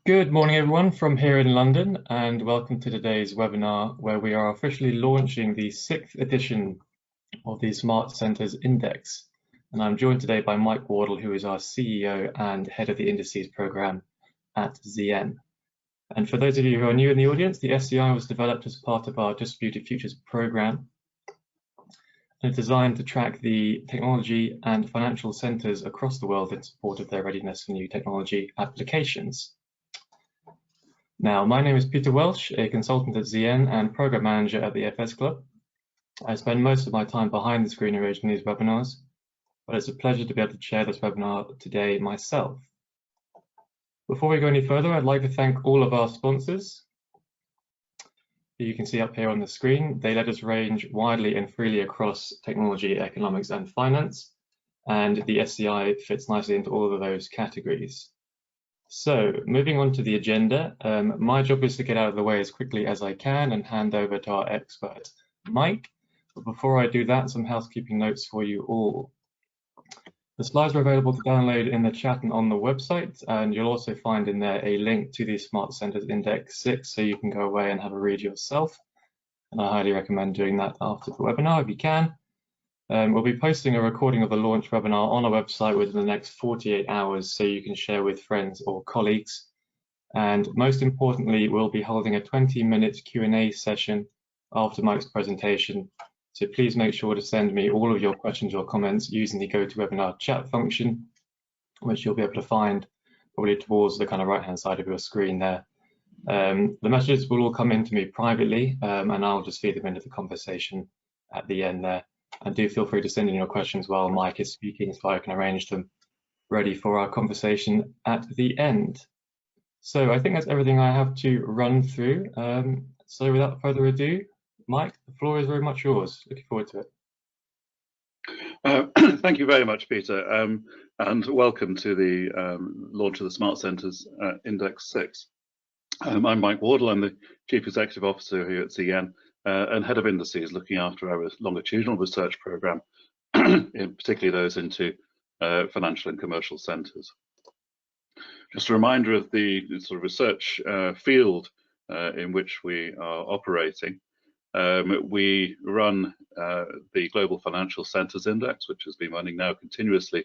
Good morning, everyone, from here in London, and welcome to today's webinar, where we are officially launching the 6th edition of the Smart Centres Index. And I'm joined today by Mike Wardle, who is our CEO and head of the Indices program at ZN. And for those of you who are new in the audience, the SCI was developed as part of our Distributed Futures program, and it's designed to track the technology and financial centres across the world in support of their readiness for new technology applications. Now, my name is Peter Welsh, a consultant at ZN and program manager at the FS Club. I spend most of my time behind the screen arranging these webinars, but it's a pleasure to be able to chair this webinar today myself. Before we go any further, I'd like to thank all of our sponsors, who you can see up here on the screen. They let us range widely and freely across technology, economics, and finance, and the SCI fits nicely into all of those categories. So, moving on to the agenda, my job is to get out of the way as quickly as I can and hand over to our expert, Mike. But before I do that, some housekeeping notes for you all. The slides are available to download in the chat and on the website, and you'll also find in there a link to the Smart Centres Index 6, so you can go away and have a read yourself. And I highly recommend doing that after the webinar if you can. We'll be posting a recording of the launch webinar on our website within the next 48 hours, so you can share with friends or colleagues. And most importantly, we'll be holding a 20-minute Q&A session after Mike's presentation. So please make sure to send me all of your questions or comments using the GoToWebinar chat function, which you'll be able to find probably towards the kind of right-hand side of your screen there. The messages will all come into me privately, and I'll just feed them into the conversation at the end there. And do feel free to send in your questions while Mike is speaking, so I can arrange them ready for our conversation at the end. So I think that's everything I have to run through. So without further ado, Mike, the floor is very much yours. Looking forward to it. Thank you very much, Peter, and welcome to the launch of the Smart Centres Index 6. I'm Mike Wardle. I'm the Chief Executive Officer here at ZN. And head of indices, looking after our longitudinal research program, particularly those into financial and commercial centres. Just a reminder of the sort of research field in which we are operating. We run the Global Financial Centres Index, which has been running now continuously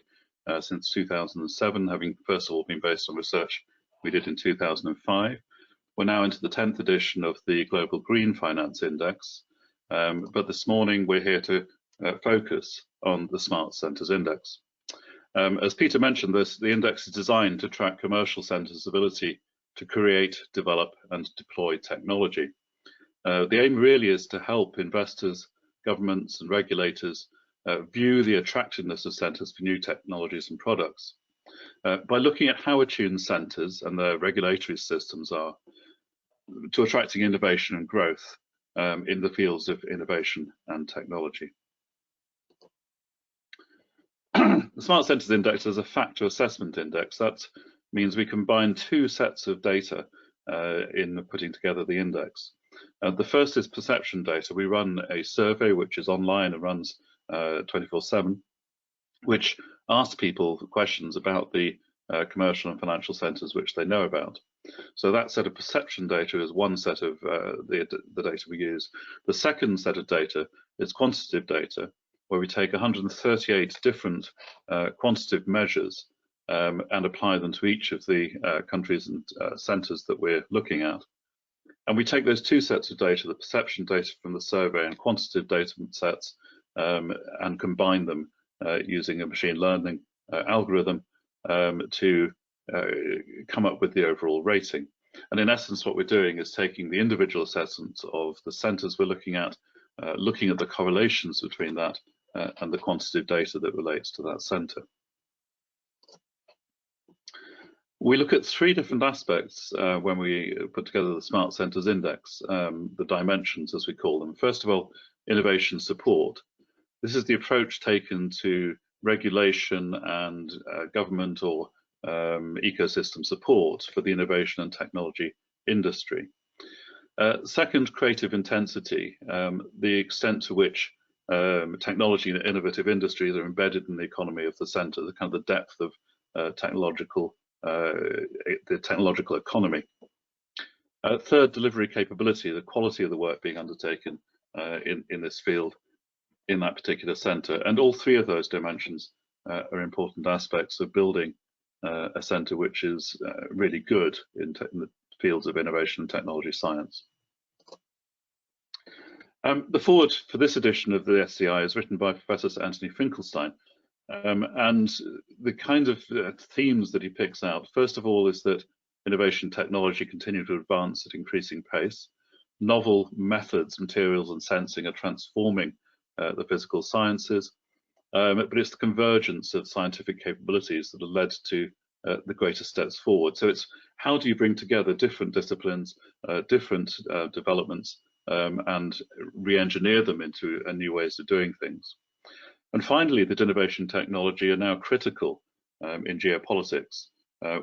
since 2007, having first of all been based on research we did in 2005. We're now into the 10th edition of the Global Green Finance Index, but this morning we're here to focus on the Smart Centres Index. As Peter mentioned, the index is designed to track commercial centres' ability to create, develop and deploy technology. The aim really is to help investors, governments and regulators view the attractiveness of centres for new technologies and products by looking at how attuned centres and their regulatory systems are to attracting innovation and growth in the fields of innovation and technology. The Smart Centres Index is a factor assessment index. That means we combine two sets of data in putting together the index. The first is perception data. We run a survey which is online and runs 24/7, which asks people questions about the commercial and financial centres which they know about. So that set of perception data is one set of the data we use. The second set of data is quantitative data, where we take 138 different quantitative measures and apply them to each of the countries and centres that we're looking at. And we take those two sets of data, the perception data from the survey and quantitative data sets, and combine them using a machine learning algorithm to come up with the overall rating. And in essence, what we're doing is taking the individual assessments of the centres we're looking at the correlations between that and the quantitative data that relates to that centre. We look at three different aspects when we put together the Smart Centres Index, the dimensions as we call them. First of all, innovation support. This is the approach taken to regulation and government or ecosystem support for the innovation and technology industry. Second, creative intensity, the extent to which technology and innovative industries are embedded in the economy of the centre, the kind of the depth of technological the technological economy. Third, delivery capability, the quality of the work being undertaken in this field in that particular centre. And all three of those dimensions are important aspects of building a centre which is really good in the fields of innovation and technology science. The foreword for this edition of the SCI is written by Professor Sir Anthony Finkelstein, and the kind of themes that he picks out, first of all, is that innovation technology continue to advance at increasing pace. Novel methods, materials and sensing are transforming the physical sciences, but it's the convergence of scientific capabilities that have led to the greatest steps forward. So it's how do you bring together different disciplines, different developments, and re-engineer them into new ways of doing things. And finally, that innovation technology are now critical in geopolitics,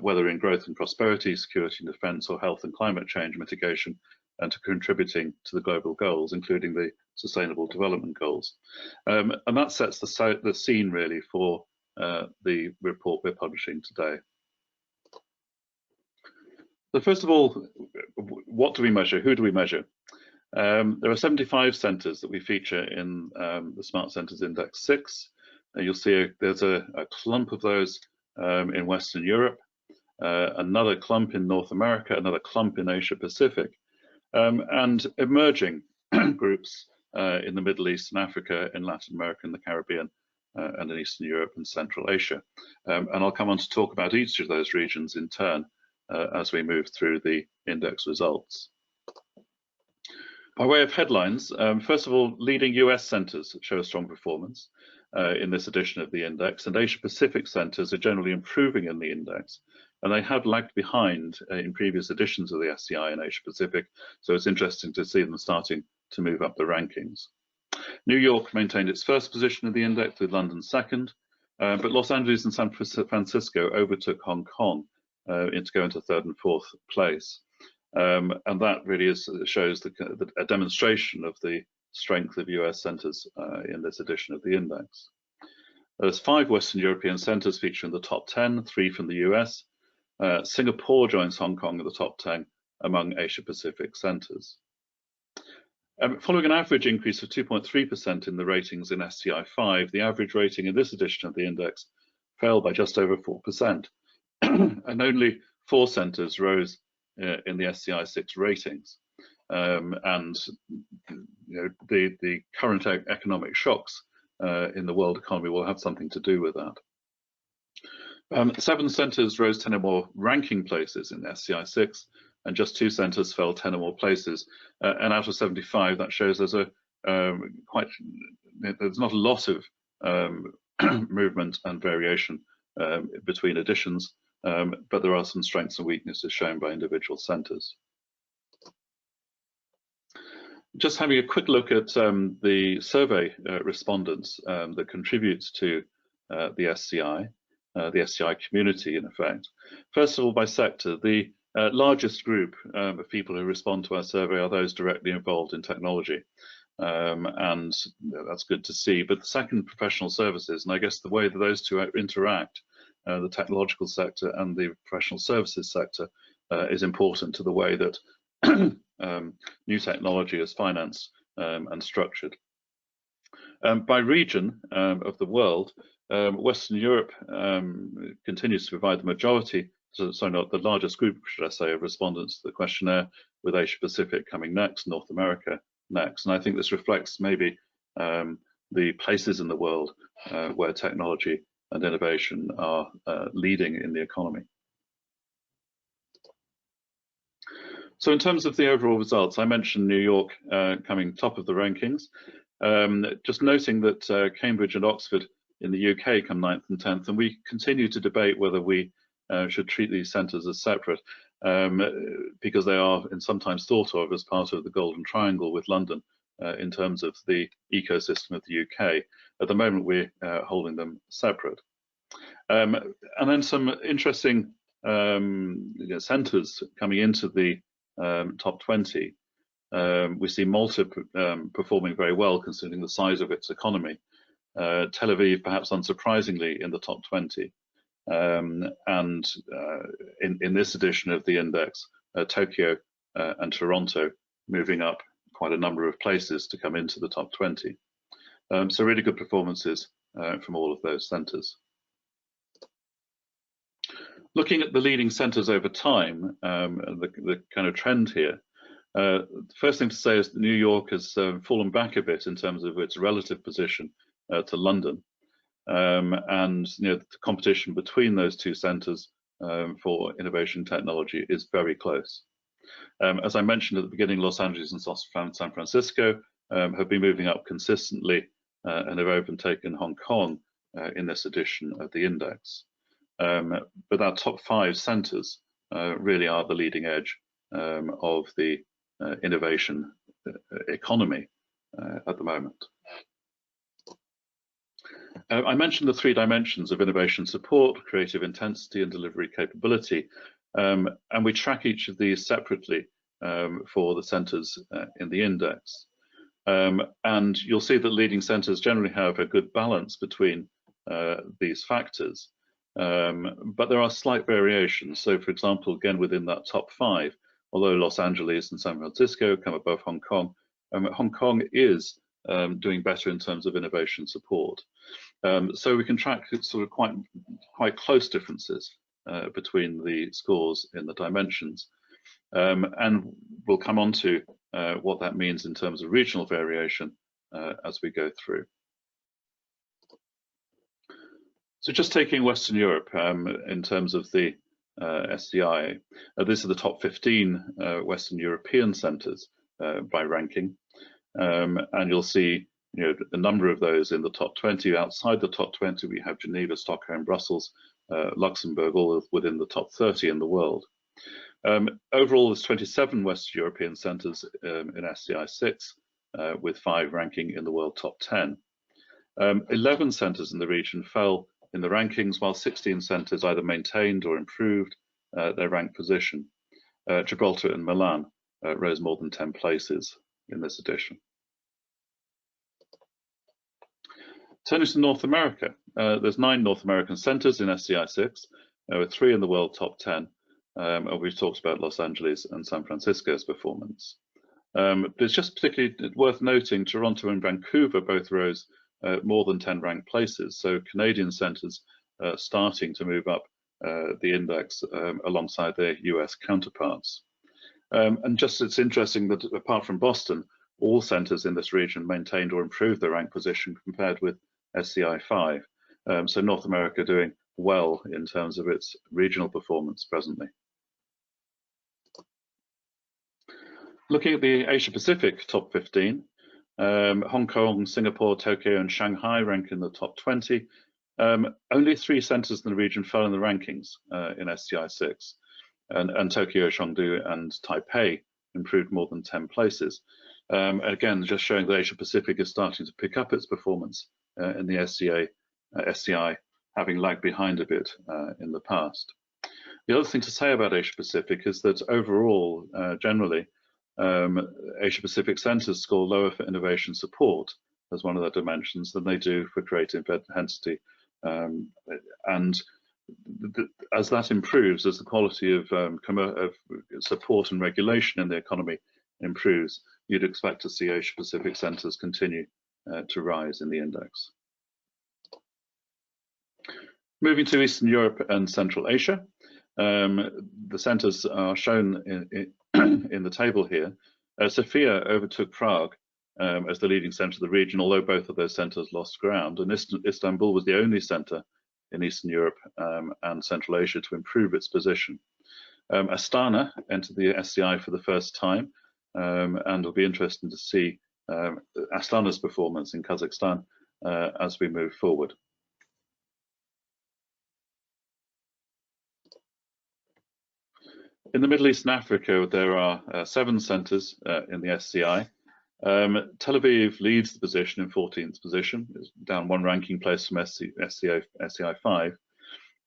whether in growth and prosperity, security and defence, or health and climate change mitigation, and to contributing to the global goals, including the Sustainable Development Goals. And that sets the scene really for the report we're publishing today. So first of all, what do we measure? Who do we measure? There are 75 centres that we feature in the Smart Centres Index 6. You'll see there's a clump of those in Western Europe, another clump in North America, another clump in Asia Pacific, and emerging groups in the Middle East and Africa, in Latin America and the Caribbean, and in Eastern Europe and Central Asia. And I'll come on to talk about each of those regions in turn as we move through the index results. By way of headlines, first of all, leading US centres show a strong performance in this edition of the index, and Asia Pacific centres are generally improving in the index, and they have lagged behind in previous editions of the SCI in Asia Pacific, so it's interesting to see them starting to move up the rankings. New York maintained its first position in the index, with London second, but Los Angeles and San Francisco overtook Hong Kong to go into third and fourth place. And that really shows a demonstration of the strength of US centres in this edition of the index. There's 5 Western European centres featuring the top 10, 3 from the US. Singapore joins Hong Kong at the top 10 among Asia Pacific centres. Following an average increase of 2.3% in the ratings in SCI 5, the average rating in this edition of the index fell by just over 4%, and only 4 centres rose in the SCI 6 ratings. And the current economic shocks in the world economy will have something to do with that. 7 centres rose 10 or more ranking places in SCI 6, and just 2 centres fell 10 or more places. And out of 75, that shows there's there's not a lot of movement and variation between editions, but there are some strengths and weaknesses shown by individual centres. Just having a quick look at the survey respondents that contributes to the SCI community, in effect. First of all, by sector, the largest group of people who respond to our survey are those directly involved in technology, and that's good to see. But the second, professional services, and I guess the way that those two interact, the technological sector and the professional services sector, is important to the way that new technology is financed and structured. By region of the world, Western Europe continues to provide the majority, so not the largest group, should I say, of respondents to the questionnaire, with Asia Pacific coming next, North America next. And I think this reflects maybe the places in the world where technology and innovation are leading in the economy. So in terms of the overall results, I mentioned New York coming top of the rankings. Just noting that Cambridge and Oxford in the UK come 9th and 10th, and we continue to debate whether we should treat these centres as separate, because they are sometimes thought of as part of the Golden Triangle with London in terms of the ecosystem of the UK. At the moment, we're holding them separate. And then some interesting centres coming into the top 20. We see Malta performing very well considering the size of its economy. Tel Aviv, perhaps unsurprisingly, in the top 20. and in this edition of the index, Tokyo and Toronto moving up quite a number of places to come into the top 20. So really good performances from all of those centres. Looking at the leading centres over time, the kind of trend here, the first thing to say is that New York has fallen back a bit in terms of its relative position to London, and the competition between those two centres for innovation technology is very close. As I mentioned at the beginning, Los Angeles and San Francisco have been moving up consistently and have overtaken Hong Kong in this edition of the index. But our top 5 centres really are the leading edge of the innovation economy at the moment. I mentioned the 3 dimensions of innovation support, creative intensity, and delivery capability, and we track each of these separately for the centres in the index. And you'll see that leading centres generally have a good balance between these factors, but there are slight variations. So, for example, again, within that top 5, although Los Angeles and San Francisco come above Hong Kong, Hong Kong is doing better in terms of innovation support. So we can track sort of quite close differences between the scores in the dimensions. And we'll come on to what that means in terms of regional variation as we go through. So just taking Western Europe in terms of the SDI, these are the top 15 Western European centres by ranking, and you'll see a number of those in the top 20. Outside the top 20, we have Geneva, Stockholm, Brussels, Luxembourg, all within the top 30 in the world. Overall, there's 27 Western European centres in SDI 6, with 5 ranking in the world top 10. 11 centres in the region fell in the rankings, while 16 centres either maintained or improved their rank position. Gibraltar and Milan rose more than 10 places in this edition. Turning to North America, there's 9 North American centres in SDI 6, with 3 in the world top 10. And we've talked about Los Angeles and San Francisco's performance. But it's just particularly worth noting Toronto and Vancouver both rose more than 10 ranked places. So Canadian centres starting to move up the index alongside their US counterparts. And just it's interesting that apart from Boston, all centres in this region maintained or improved their rank position compared with SCI 5. So North America doing well in terms of its regional performance presently. Looking at the Asia Pacific top 15, Hong Kong, Singapore, Tokyo, and Shanghai rank in the top 20. Only 3 centres in the region fell in the rankings in SDI 6, and Tokyo, Chengdu, and Taipei improved more than 10 places. Again, just showing that Asia Pacific is starting to pick up its performance in the SDI, having lagged behind a bit in the past. The other thing to say about Asia Pacific is that overall, generally, Asia Pacific centres score lower for innovation support as one of their dimensions than they do for creative intensity. And as that improves, as the quality of support and regulation in the economy improves, you'd expect to see Asia Pacific centres continue to rise in the index. Moving to Eastern Europe and Central Asia, the centres are shown in the table here. Sofia overtook Prague as the leading centre of the region, although both of those centres lost ground. And Istanbul was the only centre in Eastern Europe and Central Asia to improve its position. Astana entered the SCI for the first time, and it'll be interesting to see Astana's performance in Kazakhstan as we move forward. In the Middle East and Africa, there are 7 centres in the SCI. Tel Aviv leads the position in 14th position, is down 1 ranking place from SCI 5.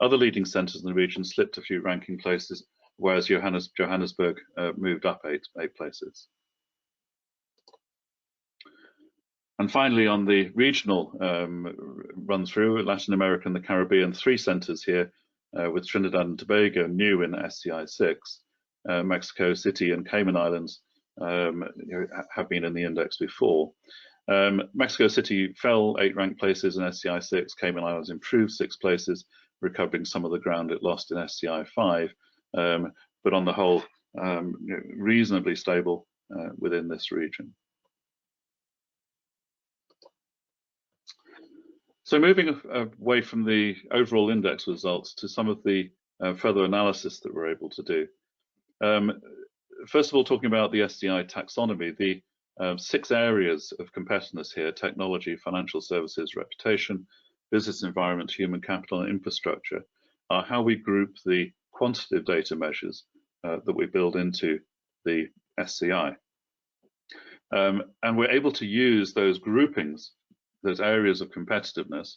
Other leading centres in the region slipped a few ranking places, whereas Johannesburg moved up 8 places. And finally, on the regional run through, Latin America and the Caribbean, 3 centres here with Trinidad and Tobago new in SCI 6. Mexico City and Cayman Islands have been in the index before. Mexico City fell 8 ranked places in SCI 6, Cayman Islands improved 6 places, recovering some of the ground it lost in SCI 5, but on the whole, reasonably stable within this region. So moving away from the overall index results to some of the further analysis that we're able to do. First of all, talking about the SCI taxonomy, the 6 areas of competitiveness here: technology, financial services, reputation, business environment, human capital, and infrastructure, are how we group the quantitative data measures that we build into the SCI. And we're able to use those groupings, those areas of competitiveness,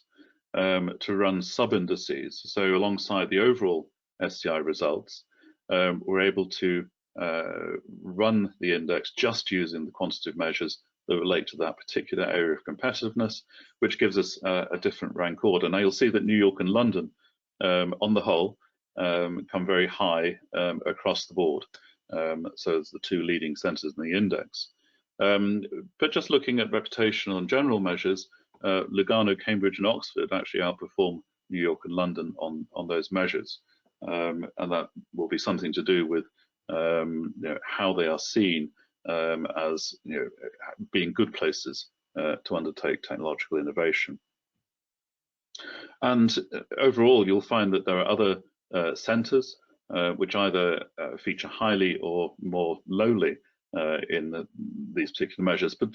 to run sub-indices. So alongside the overall SCI results, we're able to run the index just using the quantitative measures that relate to that particular area of competitiveness, which gives us a different rank order. Now you'll see that New York and London, on the whole, come very high across the board. So it's the 2 leading centres in the index. But just looking at reputational and general measures, Lugano, Cambridge and Oxford actually outperform New York and London on those measures. And that will be something to do with how they are seen as being good places to undertake technological innovation. And overall, you'll find that there are other centres which either feature highly or more lowly in these particular measures. But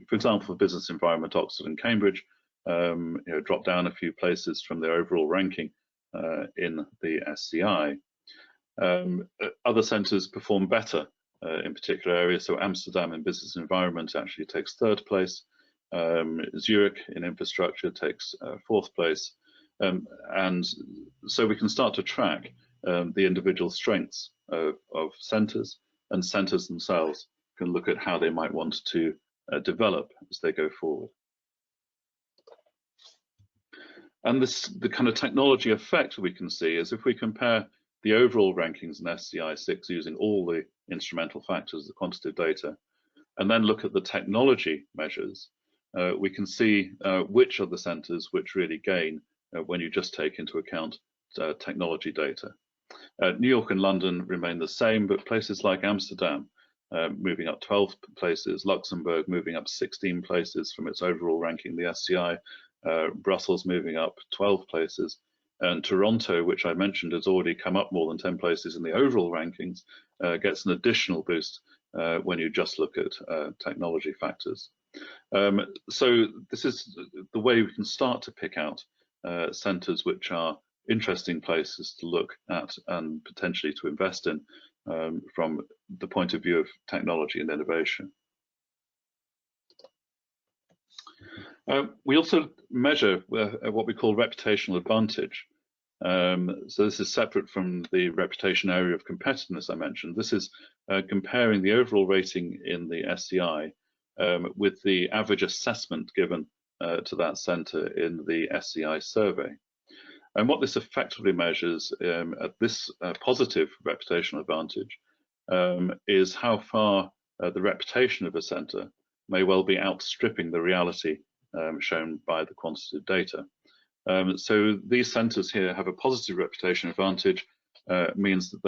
for example, for business environment, Oxford and Cambridge drop down a few places from their overall ranking in the SCI. Other centres perform better in particular areas. So Amsterdam in business environment actually takes 3rd place. Zurich in infrastructure takes 4th place. And so we can start to track the individual strengths of centres, and centres themselves can look at how they might want to develop as they go forward. And the kind of technology effect we can see is if we compare the overall rankings in SCI 6 using all the instrumental factors, the quantitative data, and then look at the technology measures, we can see which are the centres which really gain when you just take into account technology data. New York and London remain the same, but places like Amsterdam moving up 12 places, Luxembourg moving up 16 places from its overall ranking, the SCI, Brussels moving up 12 places, and Toronto, which I mentioned has already come up more than 10 places in the overall rankings, gets an additional boost when you just look at technology factors. So this is the way we can start to pick out centres which are interesting places to look at and potentially to invest in from the point of view of technology and innovation. We also measure what we call reputational advantage. So this is separate from the reputation area of competitiveness I mentioned. This is comparing the overall rating in the SCI with the average assessment given to that centre in the SCI survey. And what this effectively measures at this positive reputational advantage is how far the reputation of a centre may well be outstripping the reality shown by the quantitative data. So these centres here have a positive reputation advantage, means that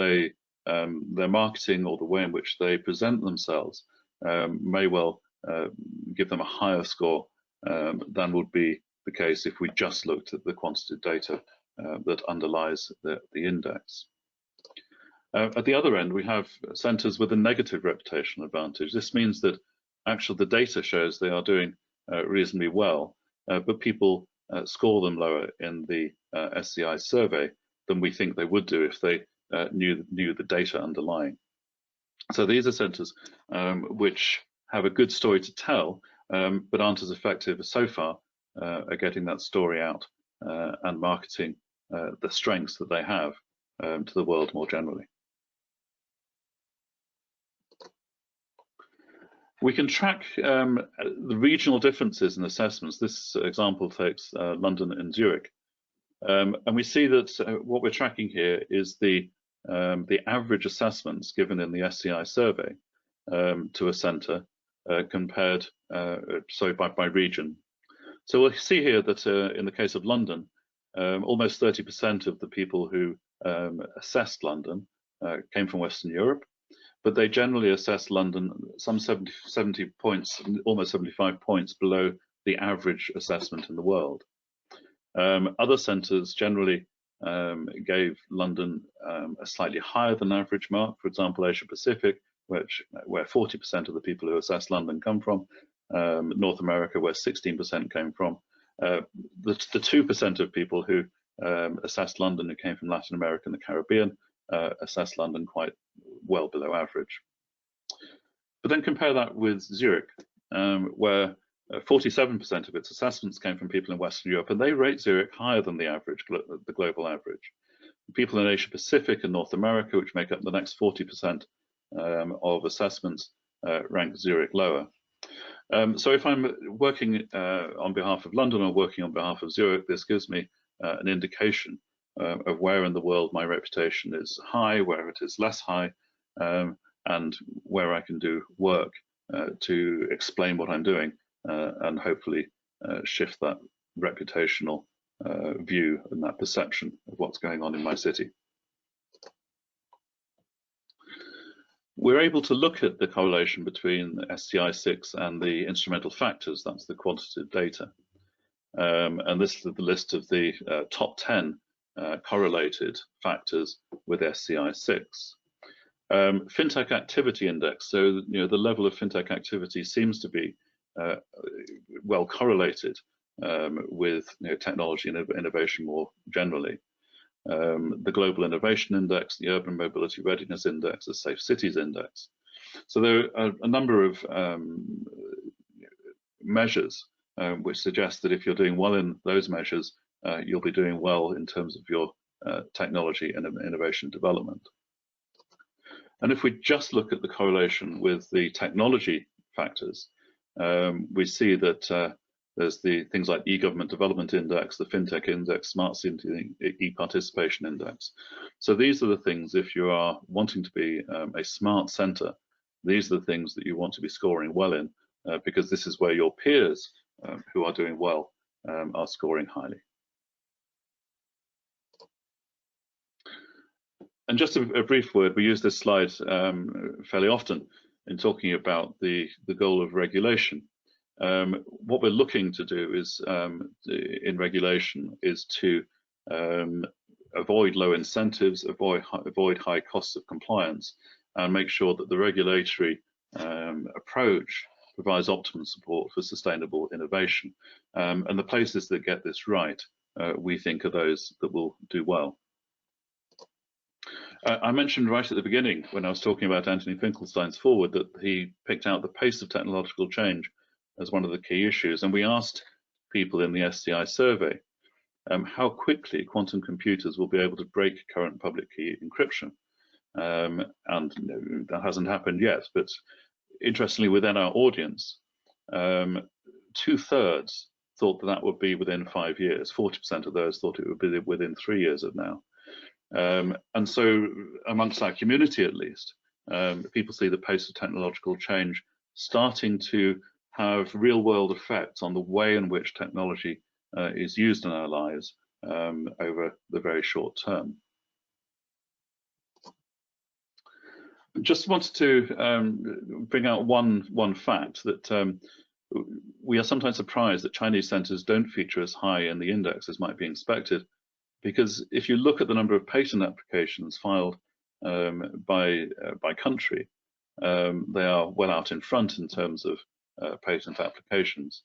their marketing or the way in which they present themselves may well give them a higher score than would be the case if we just looked at the quantitative data that underlies the index. At the other end, we have centres with a negative reputational advantage. This means that actually the data shows they are doing reasonably well, but people score them lower in the SCI survey than we think they would do if they knew the data underlying. So these are centres which have a good story to tell, but aren't as effective so far at getting that story out and marketing the strengths that they have to the world more generally. We can track the regional differences in assessments. This example takes London and Zurich. And we see that what we're tracking here is the average assessments given in the SCI survey to a centre compared by region. So we'll see here that in the case of London, almost 30% of the people who assessed London came from Western Europe, but they generally assessed London some 70 points, almost 75 points below the average assessment in the world. Other centres generally gave London a slightly higher than average mark. For example, Asia Pacific, where 40% of the people who assessed London come from, North America, where 16% came from. The 2% of people who assessed London who came from Latin America and the Caribbean assessed London quite well below average. But then compare that with Zurich, where 47% of its assessments came from people in Western Europe, and they rate Zurich higher than the average, the global average. People in Asia Pacific and North America, which make up the next 40% of assessments, rank Zurich lower. So if I'm working on behalf of London or working on behalf of Zurich, this gives me an indication of where in the world my reputation is high, where it is less high, and where I can do work to explain what I'm doing and hopefully shift that reputational view and that perception of what's going on in my city. We're able to look at the correlation between SCI 6 and the instrumental factors, that's the quantitative data. And this is the list of the top 10 correlated factors with SCI 6. Fintech activity index, so the level of fintech activity seems to be well correlated with technology and innovation more generally. The Global Innovation Index, the Urban Mobility Readiness Index, the Safe Cities Index. So there are a number of measures which suggest that if you're doing well in those measures, you'll be doing well in terms of your technology and innovation development. And if we just look at the correlation with the technology factors, we see that there's the things like e-government development index, the fintech index, smart city e-participation index. So these are the things, if you are wanting to be a smart center, these are the things that you want to be scoring well in, because this is where your peers who are doing well are scoring highly. And just a brief word, we use this slide fairly often in talking about the goal of regulation. What we're looking to do is, in regulation, is to avoid low incentives, avoid high costs of compliance, and make sure that the regulatory approach provides optimum support for sustainable innovation. And the places that get this right, we think, are those that will do well. I mentioned right at the beginning, when I was talking about Anthony Finkelstein's forward, that he picked out the pace of technological change as one of the key issues. And we asked people in the SCI survey how quickly quantum computers will be able to break current public key encryption. And that hasn't happened yet, but interestingly, within our audience, 2/3 thought that would be within 5 years. 40% of those thought it would be within 3 years of now. And so amongst our community, at least, people see the pace of technological change starting to have real world effects on the way in which technology is used in our lives over the very short term. Just wanted to bring out one fact that we are sometimes surprised that Chinese centers don't feature as high in the index as might be expected, because if you look at the number of patent applications filed by country, they are well out in front in terms of patent applications.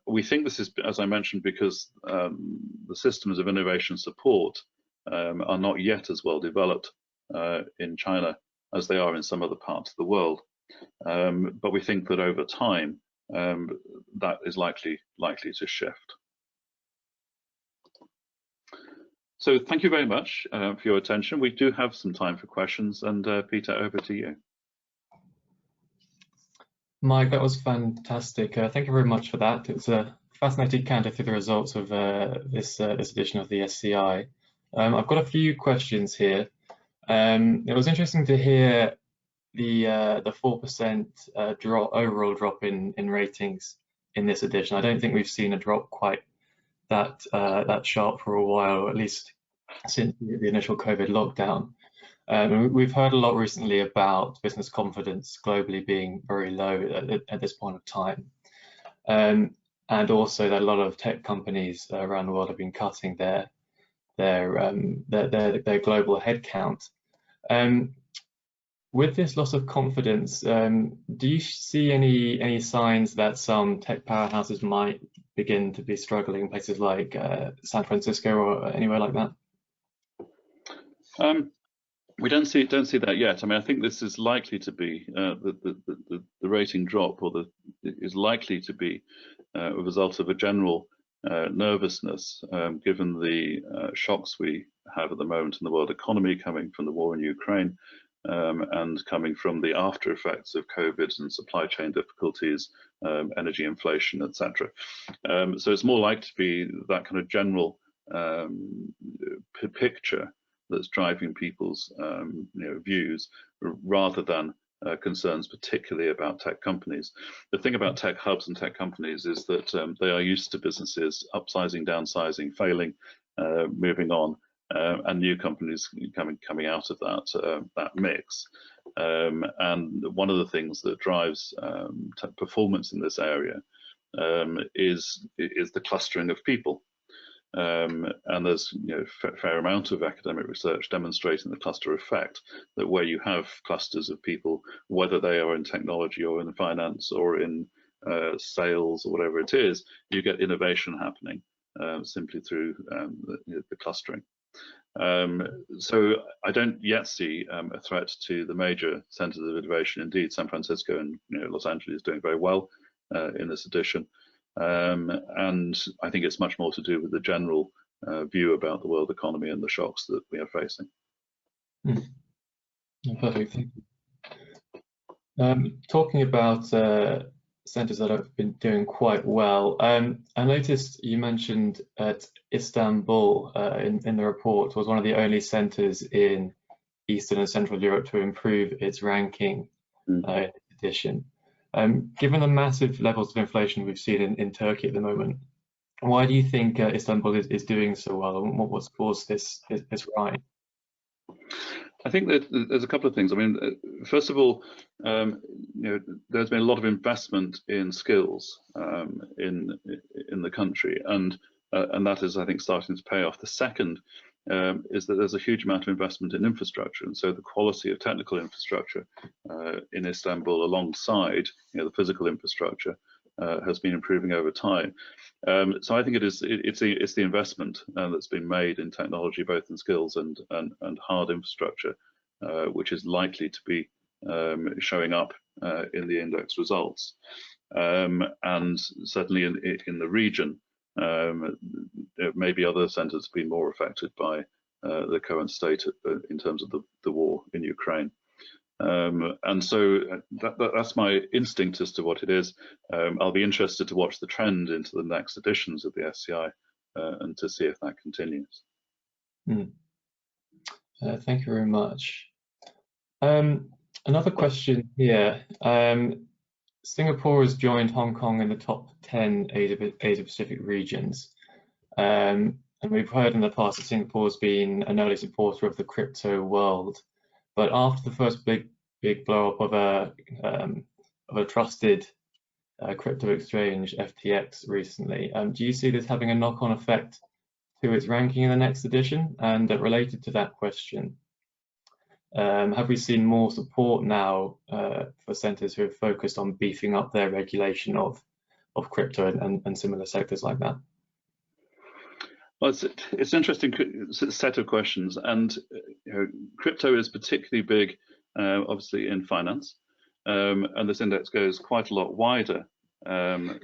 We think this is, as I mentioned, because the systems of innovation support are not yet as well developed in China as they are in some other parts of the world. But we think that over time, that is likely to shift. So thank you very much for your attention. We do have some time for questions, and Peter, over to you. Mike, that was fantastic. Thank you very much for that. It's a fascinating canter through the results of this edition of the SCI. I've got a few questions here. It was interesting to hear the 4% overall drop in ratings in this edition. I don't think we've seen a drop quite that sharp for a while, or at least since the initial COVID lockdown. We've heard a lot recently about business confidence globally being very low at this point of time. And also that a lot of tech companies around the world have been cutting their global headcount. With this loss of confidence, do you see any signs that some tech powerhouses might begin to be struggling in places like San Francisco or anywhere like that? We don't see that yet. I mean, I think this is likely to be the rating drop, or is likely to be a result of a general nervousness, given the shocks we have at the moment in the world economy, coming from the war in Ukraine, and coming from the after effects of COVID and supply chain difficulties, energy inflation, etc. So it's more likely to be that kind of general picture that's driving people's views, rather than concerns particularly about tech companies. The thing about tech hubs and tech companies is that they are used to businesses upsizing, downsizing, failing, moving on, and new companies coming out of that mix. And one of the things that drives performance in this area is the clustering of people. And there's a fair amount of academic research demonstrating the cluster effect, that where you have clusters of people, whether they are in technology or in finance or in sales or whatever it is, you get innovation happening simply through the clustering. So I don't yet see a threat to the major centers of innovation. Indeed, San Francisco and Los Angeles is doing very well in this edition. And I think it's much more to do with the general view about the world economy and the shocks that we are facing. Perfect, thank you. Talking about centres that have been doing quite well, I noticed you mentioned at Istanbul in the report was one of the only centres in Eastern and Central Europe to improve its ranking in this edition. Given the massive levels of inflation we've seen in Turkey at the moment, why do you think Istanbul is doing so well, and what's caused this rise? I think that there's a couple of things. I mean, first of all, there's been a lot of investment in skills in the country, and that is, I think, starting to pay off. The second is that there's a huge amount of investment in infrastructure, and so the quality of technical infrastructure in Istanbul, alongside the physical infrastructure, has been improving over time. So I think it's the investment that's been made in technology, both in skills and hard infrastructure, which is likely to be showing up in the index results. And certainly in the region, maybe other centres have been more affected by the current state in terms of the war in Ukraine. And so that's my instinct as to what it is. I'll be interested to watch the trend into the next editions of the SCI and to see if that continues. Thank you very much. Another question here. Singapore has joined Hong Kong in the top 10 Asia-Pacific regions. And we've heard in the past that Singapore has been an early supporter of the crypto world. But after the first big blow up of a trusted crypto exchange, FTX, recently, do you see this having a knock-on effect to its ranking in the next edition? And related to that question, have we seen more support now for centres who have focused on beefing up their regulation of crypto and similar sectors like that? Well, it's an interesting set of questions, and crypto is particularly big, obviously, in finance, and this index goes quite a lot wider than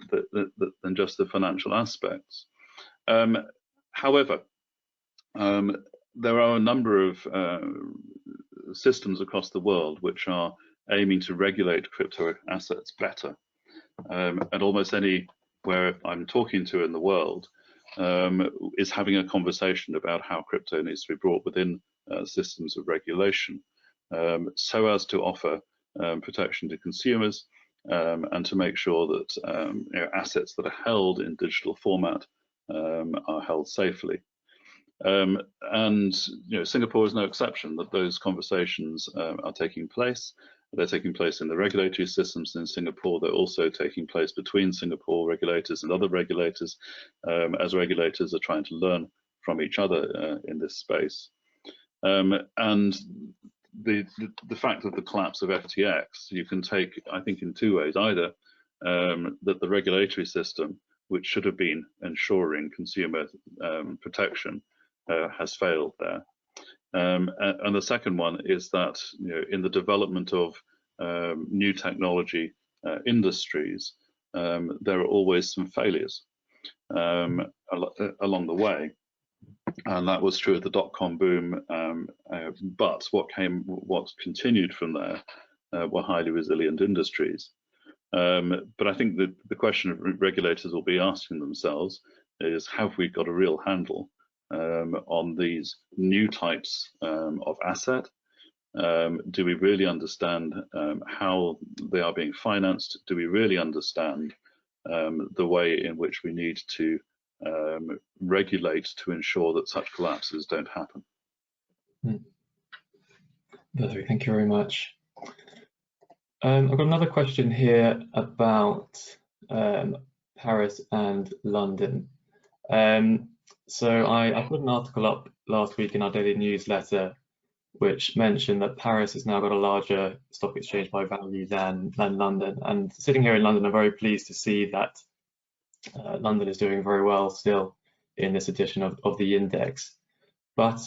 just the financial aspects. However, there are a number of systems across the world which are aiming to regulate crypto assets better, and almost any where I'm talking to in the world is having a conversation about how crypto needs to be brought within systems of regulation, so as to offer protection to consumers and to make sure that assets that are held in digital format are held safely. And Singapore is no exception, that those conversations are taking place. They're taking place in the regulatory systems in Singapore. They're also taking place between Singapore regulators and other regulators, as regulators are trying to learn from each other in this space. And the fact of the collapse of FTX, you can take, I think, in two ways. Either that the regulatory system, which should have been ensuring consumer protection, has failed there. And the second one is that in the development of new technology industries, there are always some failures along the way, and that was true of the dot-com boom. But what continued from there were highly resilient industries. But I think that the question regulators will be asking themselves is, have we got a real handle on these new types of asset? Do we really understand how they are being financed? Do we really understand the way in which we need to regulate to ensure that such collapses don't happen? Thank you very much. I've got another question here about Paris and London. So I put an article up last week in our daily newsletter, which mentioned that Paris has now got a larger stock exchange by value than London. And sitting here in London, I'm very pleased to see that London is doing very well still in this edition of the index. But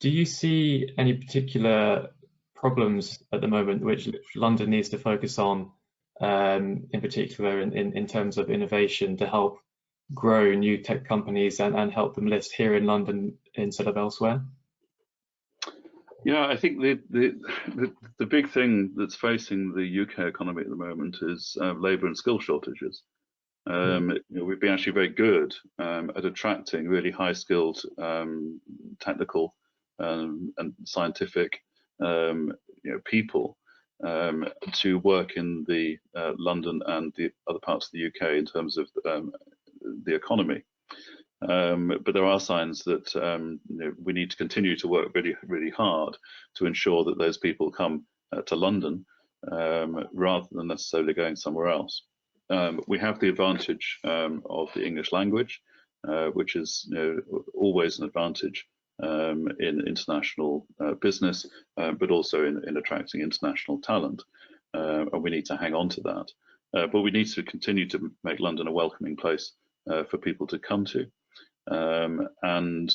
do you see any particular problems at the moment which London needs to focus on, in particular in terms of innovation, to help grow new tech companies and help them list here in London instead of elsewhere? Yeah, I think the big thing that's facing the UK economy at the moment is labour and skill shortages. We've been actually very good at attracting really high-skilled, technical and scientific people to work in the London and the other parts of the UK in terms of the economy. But there are signs that we need to continue to work really, really hard to ensure that those people come to London rather than necessarily going somewhere else. We have the advantage of the English language, which is always an advantage in international business, but also in attracting international talent, and we need to hang on to that. But we need to continue to make London a welcoming place for people to come to. And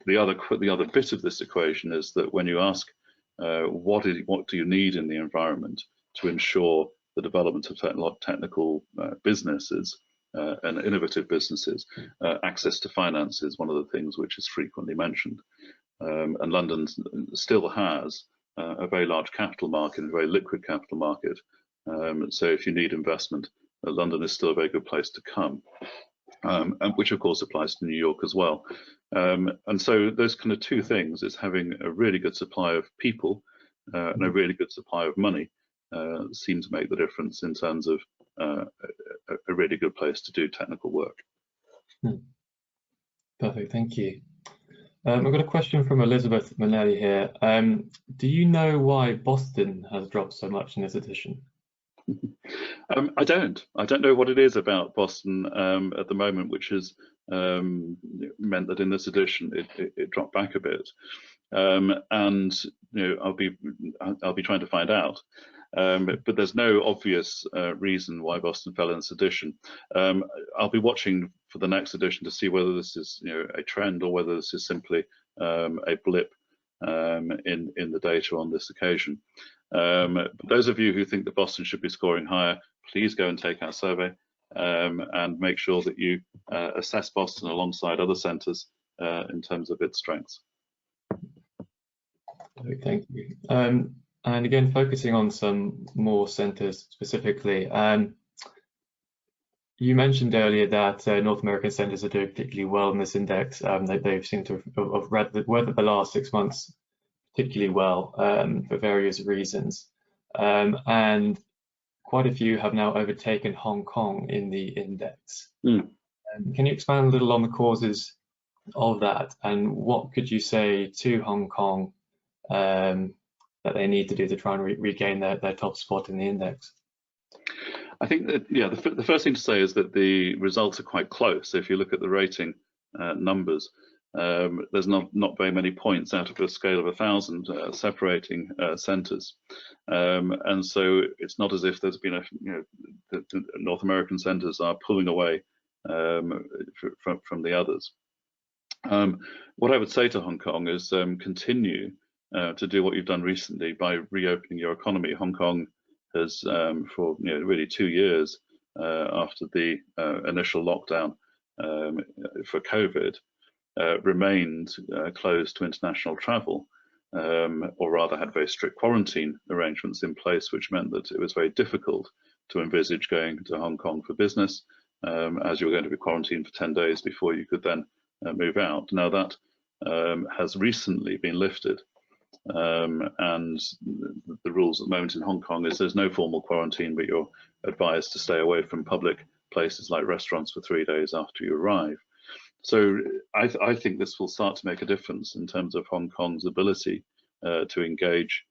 the other bit of this equation is that when you ask what do you need in the environment to ensure the development of technical businesses and innovative businesses, access to finance is one of the things which is frequently mentioned. And London still has a very large capital market, a very liquid capital market. So if you need investment, London is still a very good place to come. And which of course applies to New York as well. And so those kind of two things, is having a really good supply of people and a really good supply of money, seem to make the difference in terms of a really good place to do technical work. Perfect, thank you. I've got a question from Elizabeth Manelli here. Do you know why Boston has dropped so much in this edition? I don't know what it is about Boston at the moment, which has meant that in this edition it dropped back a bit, and I'll be trying to find out. But there's no obvious reason why Boston fell in this edition. I'll be watching for the next edition to see whether this is a trend or whether this is simply a blip in the data on this occasion. But those of you who think that Boston should be scoring higher, please go and take our survey and make sure that you assess Boston alongside other centres in terms of its strengths. Thank you. And again, focusing on some more centres specifically, You mentioned earlier that North American centers are doing particularly well in this index. They've seemed to have weathered the last 6 months particularly well for various reasons. And quite a few have now overtaken Hong Kong in the index. Can you expand a little on the causes of that, and what could you say to Hong Kong that they need to do to try and regain their top spot in the index? I think that, yeah, the first thing to say is that the results are quite close. If you look at the rating numbers, there's not very many points out of a scale of 1,000 separating centres, and so it's not as if there's been the North American centres are pulling away from the others. What I would say to Hong Kong is continue to do what you've done recently by reopening your economy. Hong Kong has, for really 2 years after the initial lockdown for COVID, remained closed to international travel, or rather had very strict quarantine arrangements in place, which meant that it was very difficult to envisage going to Hong Kong for business, as you were going to be quarantined for 10 days before you could then move out. Now that has recently been lifted, and the rules at the moment in Hong Kong is there's no formal quarantine, but you're advised to stay away from public places like restaurants for 3 days after you arrive. So I think this will start to make a difference in terms of Hong Kong's ability to engage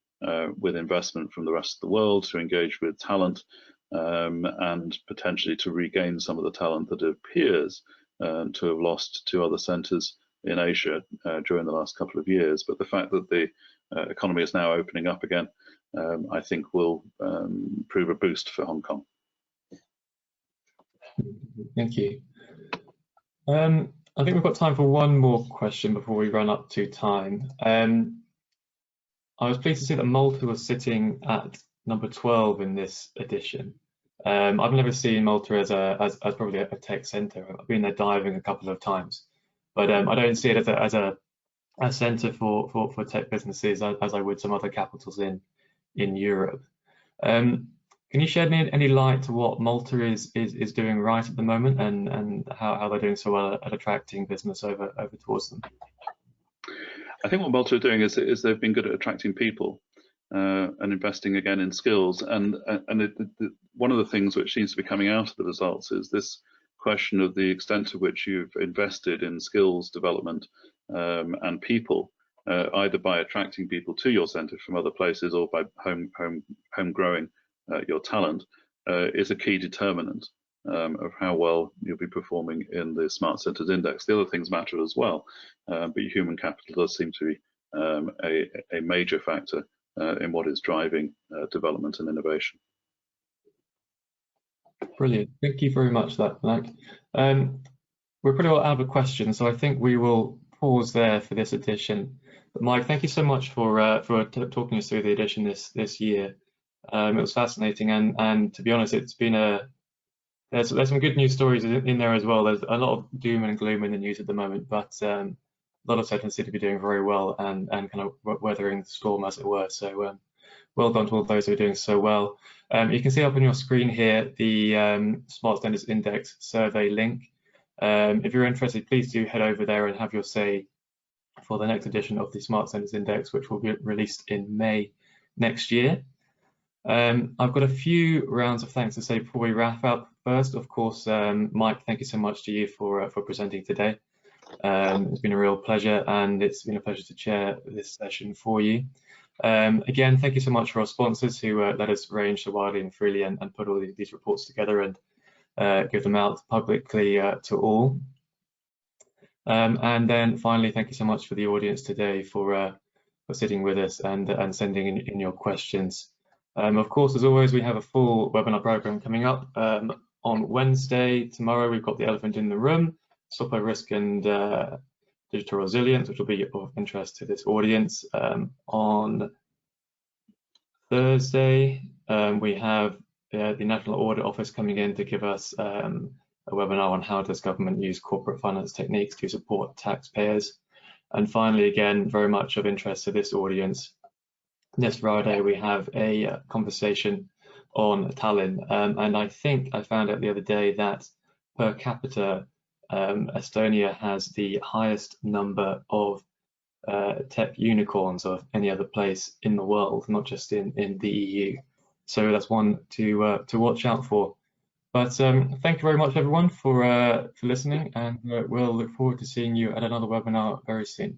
with investment from the rest of the world, to engage with talent, and potentially to regain some of the talent that it appears to have lost to other centres in Asia during the last couple of years. But the fact that the economy is now opening up again, I think will prove a boost for Hong Kong. Thank you. I think we've got time for one more question before we run up to time. I was pleased to see that Malta was sitting at number 12 in this edition. I've never seen Malta as probably a tech centre. I've been there diving a couple of times, but I don't see it as a centre for tech businesses as I would some other capitals in Europe. Can you shed any light to what Malta is doing right at the moment, and how they're doing so well at attracting business over towards them? I think what Malta are doing is they've been good at attracting people and investing again in skills. And one of the things which seems to be coming out of the results is this question of the extent to which you've invested in skills development and people, either by attracting people to your centre from other places or by home growing your talent, is a key determinant of how well you'll be performing in the Smart Centres Index. The other things matter as well, but human capital does seem to be a major factor in what is driving development and innovation. Brilliant. Thank you very much for that, Mike. We're pretty well out of questions, so I think we will pause there for this edition. But Mike, thank you so much for talking us through the edition this year. It was fascinating, and to be honest, it's been there's some good news stories in there as well. There's a lot of doom and gloom in the news at the moment, but a lot of centres seem to be doing very well and kind of weathering the storm, as it were. So well done to all those who are doing so well. You can see up on your screen here the Smart Centres Index survey link. If you're interested, please do head over there and have your say for the next edition of the Smart Centres Index, which will be released in May next year. I've got a few rounds of thanks to say before we wrap up. First, of course, Mike, thank you so much to you for presenting today. It's been a real pleasure, and it's been a pleasure to chair this session for you. Again, thank you so much for our sponsors who let us range so widely and freely and put all these reports together and give them out publicly to all. And then finally, thank you so much for the audience today for sitting with us and sending in your questions. Of course, as always, we have a full webinar program coming up on Wednesday. Tomorrow, we've got the elephant in the room, software risk and digital resilience, which will be of interest to this audience. On Thursday, we have the National Audit Office coming in to give us a webinar on how does government use corporate finance techniques to support taxpayers. And finally, again, very much of interest to this audience, this Friday we have a conversation on Tallinn, and I think I found out the other day that per capita Estonia has the highest number of tech unicorns of any other place in the world, not just in the EU. So that's one to watch out for. But thank you very much, everyone, for listening, and we'll look forward to seeing you at another webinar very soon.